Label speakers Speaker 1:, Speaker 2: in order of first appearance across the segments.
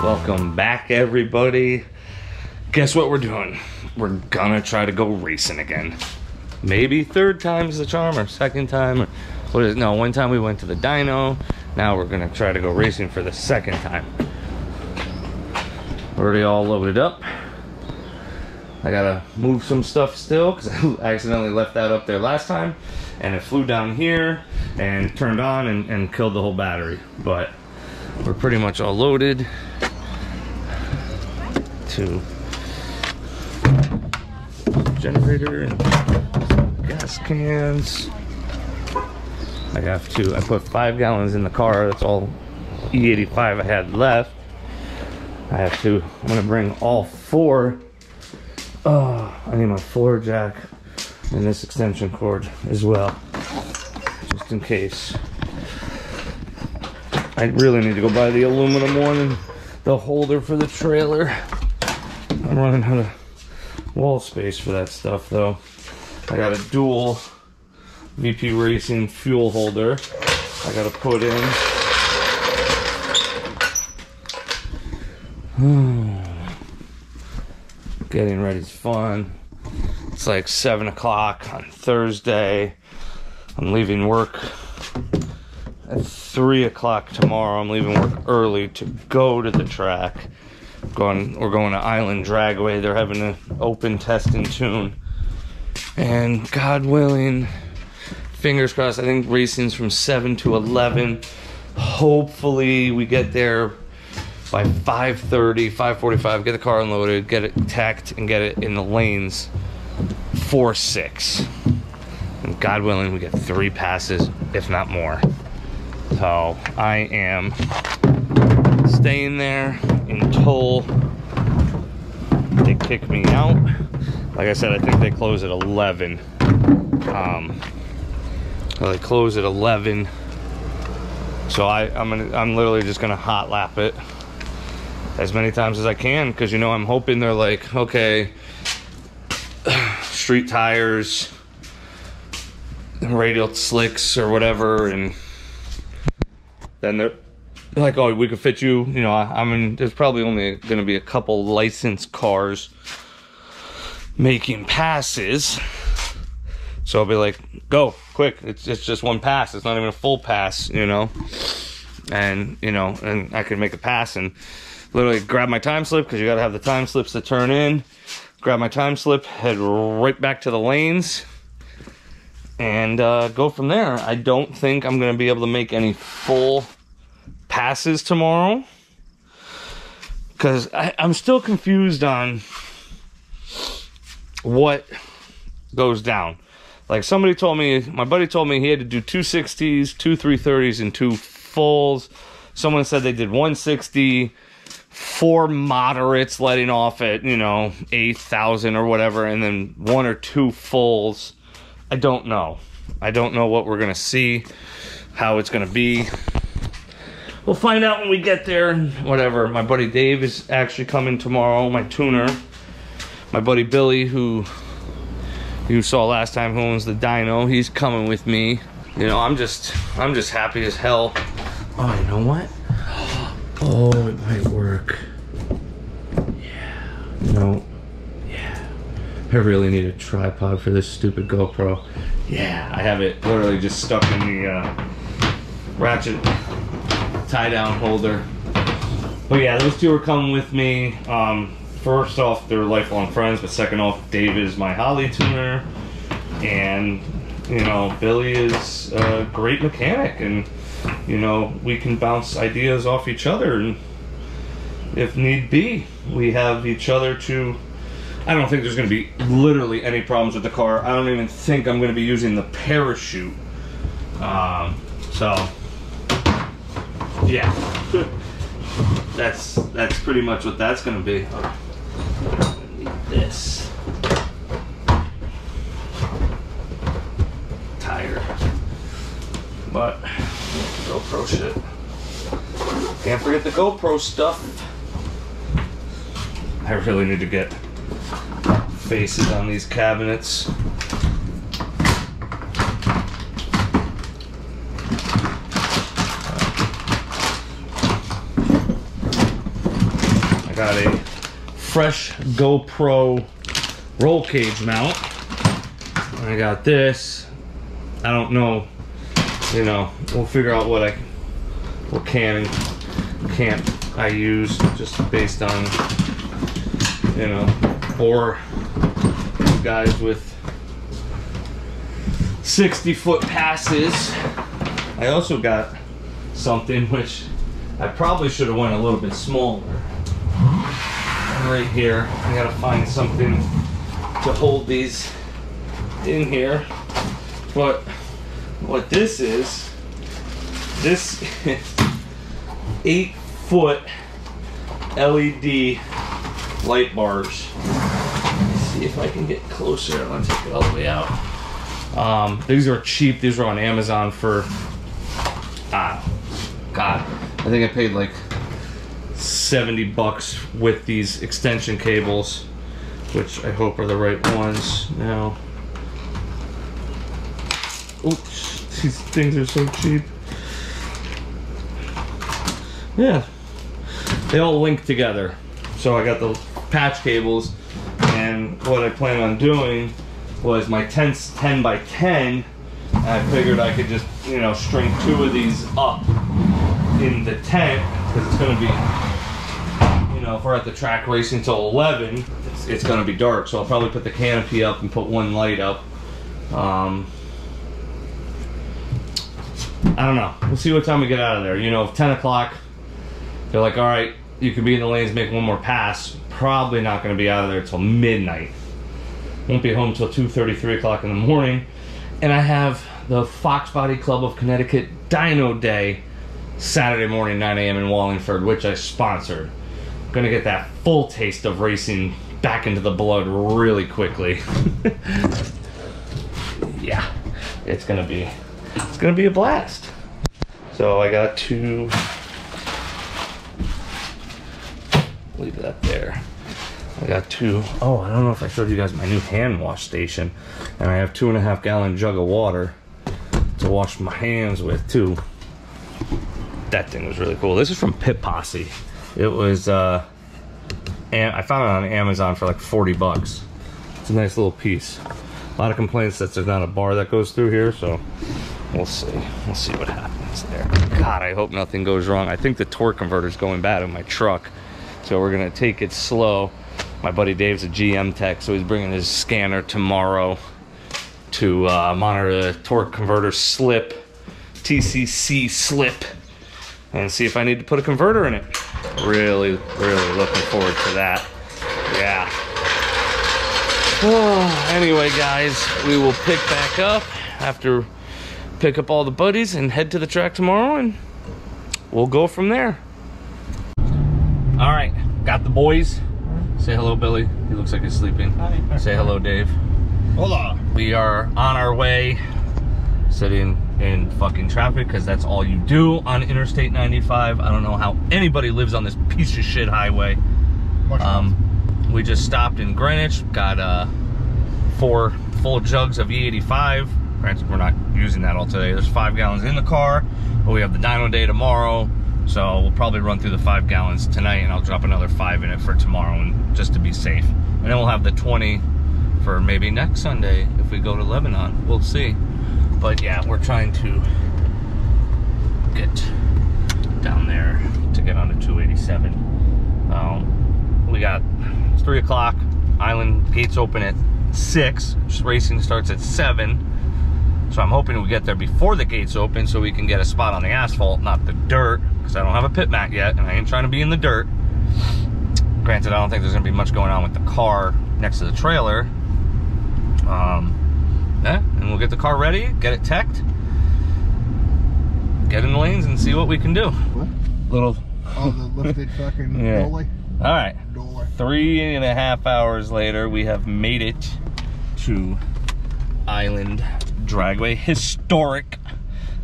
Speaker 1: Welcome back, everybody. Guess what we're doing? We're gonna try to go racing again. Maybe third time's the charm, or second time. Or what is it? No, one time we went to the dyno. Now we're gonna try to go racing for the second time. Already all loaded up. I gotta move some stuff still because I accidentally left that up there last time, and it flew down here and turned on and killed the whole battery. But we're pretty much all loaded. To generator and gas cans. I put 5 gallons in the car. That's all E85 I had left. I'm gonna bring all 4. I need my floor jack and this extension cord as well, just in case. I really need to go buy the aluminum one and the holder for the trailer. I'm running out of wall space for that stuff though. I got a dual VP Racing fuel holder I gotta put in. Getting ready is fun. It's like 7 o'clock on Thursday. I'm leaving work at 3 o'clock tomorrow. I'm leaving work early to go to the track. We're going to Island Dragway. They're having an open test and tune. And God willing, fingers crossed, I think racing's from 7 to 11. Hopefully we get there by 5:30, 5:45, get the car unloaded, get it tacked, and get it in the lanes 4-6. And God willing, we get 3 passes, if not more. So I am staying there until they kick me out. Like I said, I think they close at 11. They close at 11. So I'm literally just gonna hot lap it as many times as I can, because you know I'm hoping they're like, okay, street tires, radial slicks or whatever, and then they're like, oh, we could fit you. You know, I mean, there's probably only going to be a couple licensed cars making passes, so I'll be like, go quick. It's just one pass. It's not even a full pass, you know, and you know, and I could make a pass and literally grab my time slip, because you got to have the time slips to turn in. Grab my time slip, head right back to the lanes, and go from there. I don't think I'm going to be able to make any full passes tomorrow, because I'm still confused on what goes down. Like somebody told me, my buddy told me he had to do 2 60s, 2 330s, and 2 fulls. Someone said they did 160, 4 moderates letting off at, you know, 8,000 or whatever, and then 1 or 2 fulls. I don't know. I don't know what we're gonna see, how it's gonna be. We'll find out when we get there. Whatever. My buddy Dave is actually coming tomorrow, my tuner. My buddy Billy, who you saw last time, who owns the dyno, he's coming with me. You know, I'm just happy as hell. Oh, you know what? Oh, it might work. Yeah. No. Yeah. I really need a tripod for this stupid GoPro. Yeah, I have it literally just stuck in the ratchet tie-down holder. But yeah, those 2 are coming with me. First off, they're lifelong friends, but second off, Dave is my Holly tuner, and you know, Billy is a great mechanic, and you know, we can bounce ideas off each other, and if need be, we have each other to. I don't think there's going to be literally any problems with the car. I don't even think I'm going to be using the parachute. So yeah, that's pretty much what that's going to be. I need this tire, but GoPro shit. Can't forget the GoPro stuff. I really need to get faces on these cabinets. got a fresh GoPro roll cage mount. I got this. I don't know, you know, we'll figure out what can and can't I use, just based on, you know, or guys with 60-foot passes. I also got something which I probably should have went a little bit smaller. Right here, I gotta find something to hold these in here. But what this is 8-foot LED light bars. Let's see if I can get closer. I'm gonna take it all the way out. These are cheap. These are on Amazon for, God, I think I paid like $70 with these extension cables, which I hope are the right ones now. Oops, these things are so cheap. Yeah, they all link together. So I got the patch cables, and what I plan on doing was my 10 by 10. I figured I could just, you know, string 2 of these up in the tent, because it's going to be, you know, if we're at the track racing till 11, it's going to be dark. So I'll probably put the canopy up and put 1 light up. I don't know. We'll see what time we get out of there. You know, if 10 o'clock, they're like, all right, you can be in the lanes, make 1 more pass. Probably not going to be out of there till midnight. Won't be home till 2:30, 3 o'clock in the morning. And I have the Fox Body Club of Connecticut Dyno Day Saturday morning, 9 a.m. in Wallingford, which I sponsored. I'm going to get that full taste of racing back into the blood really quickly. Yeah, it's going to be a blast. So I got to leave that there. I got 2, oh, I don't know if I showed you guys my new hand wash station. And I have 2.5 gallon jug of water to wash my hands with too. That thing was really cool. This is from Pit Posse. It was, and I found it on Amazon for like $40. It's a nice little piece. A lot of complaints that there's not a bar that goes through here, so we'll see. We'll see what happens there. God, I hope nothing goes wrong. I think the torque converter's going bad in my truck, so we're gonna take it slow. My buddy Dave's a GM tech, so he's bringing his scanner tomorrow to monitor the torque converter slip, TCC slip, and see if I need to put a converter in it. Really looking forward to that. Yeah. Oh, anyway, guys, we will pick back up after pick up all the buddies and head to the track tomorrow, and we'll go from there. All right, got the boys. Say hello, Billy. He looks like he's sleeping. Hi. Say hello, Dave.
Speaker 2: Hola.
Speaker 1: We are on our way, sitting in fucking traffic, because that's all you do on Interstate 95. I don't know how anybody lives on this piece of shit highway. We just stopped in Greenwich, got 4 full jugs of E85. Granted, we're not using that all today. There's 5 gallons in the car, but we have the dyno day tomorrow. So we'll probably run through the 5 gallons tonight, and I'll drop another 5 in it for tomorrow, and just to be safe. And then we'll have the 20 for maybe next Sunday if we go to Lebanon. We'll see. But yeah, we're trying to get down there to get on the 287. It's 3 o'clock. Island gates open at 6. Racing starts at 7. So I'm hoping we get there before the gates open so we can get a spot on the asphalt, not the dirt, because I don't have a pit mat yet, and I ain't trying to be in the dirt. Granted, I don't think there's going to be much going on with the car next to the trailer. Yeah, and we'll get the car ready, get it teched, get in the lanes, and see what we can do.
Speaker 2: What?
Speaker 1: Little...
Speaker 2: Oh, the lifted fucking dolly?
Speaker 1: All right. 3.5 hours later, we have made it to Island Dragway, historic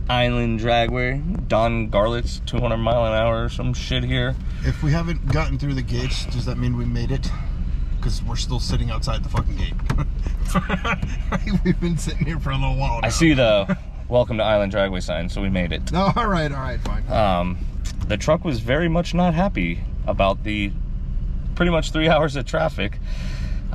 Speaker 1: Island Dragway. Don Garlett's 200 mile an hour or some shit here.
Speaker 2: If we haven't gotten through the gates, does that mean we made it? Because we're still sitting outside the fucking gate. We've been sitting here for a little while now.
Speaker 1: I see the welcome to Island Dragway sign, so we made it.
Speaker 2: No, all right, fine.
Speaker 1: The truck was very much not happy about the pretty much 3 hours of traffic.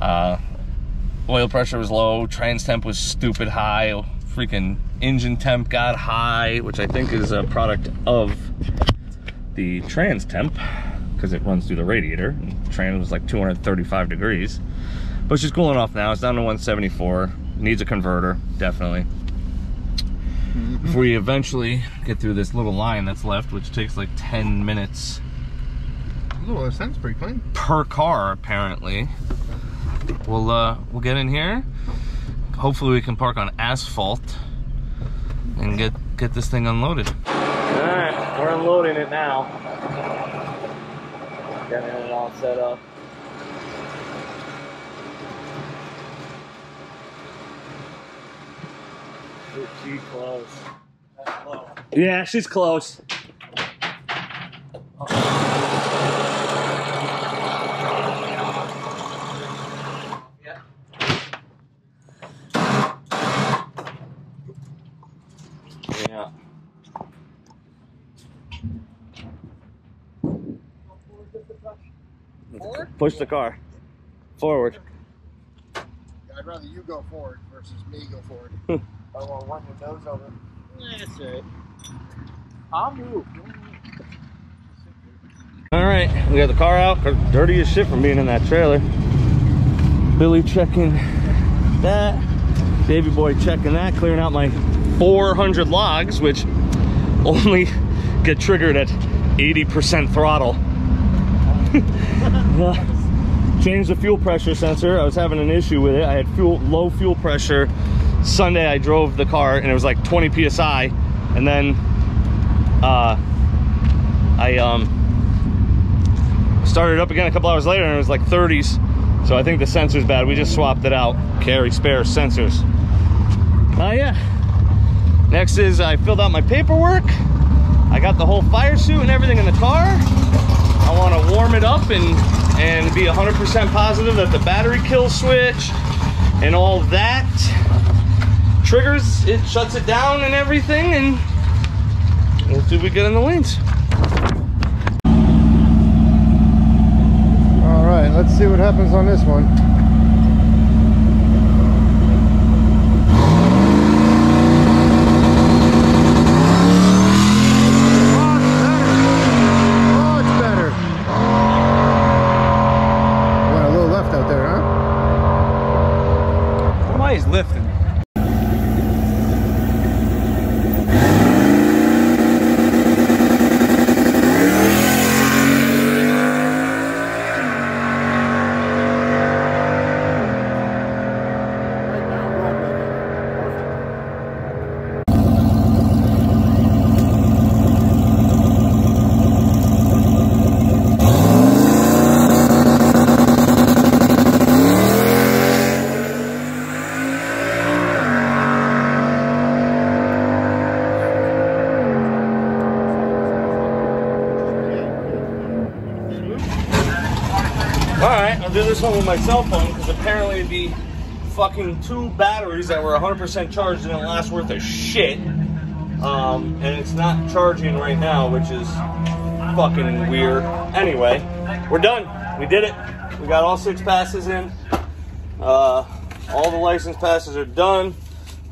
Speaker 1: Oil pressure was low, trans temp was stupid high, freaking engine temp got high, which I think is a product of the trans temp because it runs through the radiator. Trans was like 235 degrees, but she's cooling off now. It's down to 174. Needs a converter, definitely. If we eventually get through this little line that's left, which takes like 10 minutes.
Speaker 2: Oh, that sounds pretty clean.
Speaker 1: Per car, apparently. We'll get in here. Hopefully we can park on asphalt and get this thing unloaded. Alright, we're unloading it now. Getting it all set up. She's close. That's close. Yeah, she's close. Yeah. Forward? Push the car. Forward.
Speaker 2: I'd rather you go forward versus me go forward.
Speaker 3: I want to run your nose over. That's right. I'll move.
Speaker 1: Alright, we got the car out. Dirty as shit from being in that trailer. Billy checking that. Davey boy checking that. Clearing out my 400 logs, which only get triggered at 80% throttle. Changed the fuel pressure sensor. I was having an issue with it. I had low fuel pressure. Sunday I drove the car and it was like 20 psi, and then I started it up again a couple hours later and it was like 30s. So I think the sensor's bad. We just swapped it out. Carry spare sensors. Yeah. Next is I filled out my paperwork. I got the whole fire suit and everything in the car. I want to warm it up and be 100% positive that the battery kill switch and all that triggers, it shuts it down and everything, and we'll see if we get in the lanes.
Speaker 2: All right, let's see what happens on this one. Oh, it's better. Went a little left out there, huh?
Speaker 3: Why he's lifting?
Speaker 1: Alright, I'll do this one with my cell phone because apparently the fucking 2 batteries that were 100% charged didn't last worth a shit. And it's not charging right now, which is fucking weird. Anyway, we're done. We did it. We got all 6 passes in. All the license passes are done.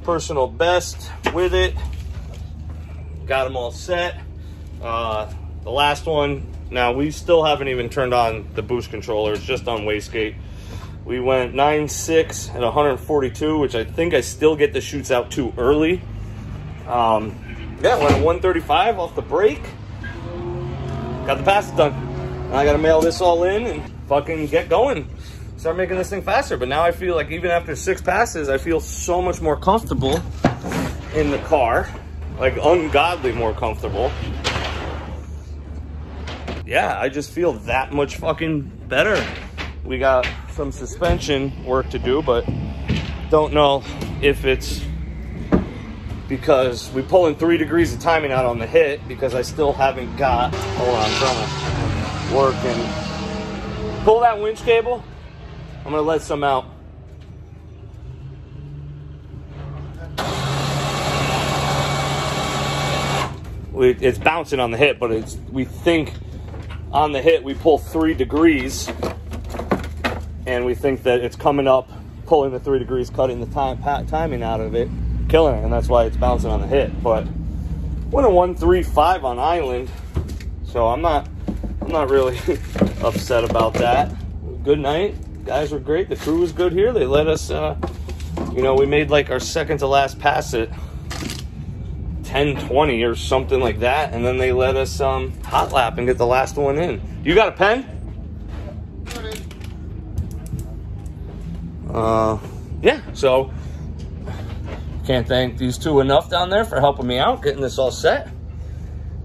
Speaker 1: Personal best with it. Got them all set. The last one, now we still haven't even turned on the boost controller. It's just on wastegate. We went 9.6 at 142, which I think I still get the shoots out too early. Yeah, went at 135 off the brake. Got the passes done. Now I gotta mail this all in and fucking get going. Start making this thing faster. But now I feel like even after 6 passes, I feel so much more comfortable in the car. Like ungodly more comfortable. Yeah, I just feel that much fucking better. We got some suspension work to do, but don't know if it's because we pulling 3 degrees of timing out on the hit because I still haven't got, hold on, I'm trying to work and pull that winch cable. I'm gonna let some out. It's bouncing on the hit, but we think on the hit we pull 3 degrees and we think that it's coming up, pulling the 3 degrees, cutting the timing out of it, killing it, and that's why it's bouncing on the hit. But went a 135 on island, so I'm not really upset about that. Good night. Guys were great. The crew was good here. They let us, you know, we made like our second to last pass at 10:20 or something like that, and then they let us hot lap and get the last one in. You got a pen? Yeah, so can't thank these two enough down there for helping me out, getting this all set.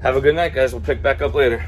Speaker 1: Have a good night, guys. We'll pick back up later.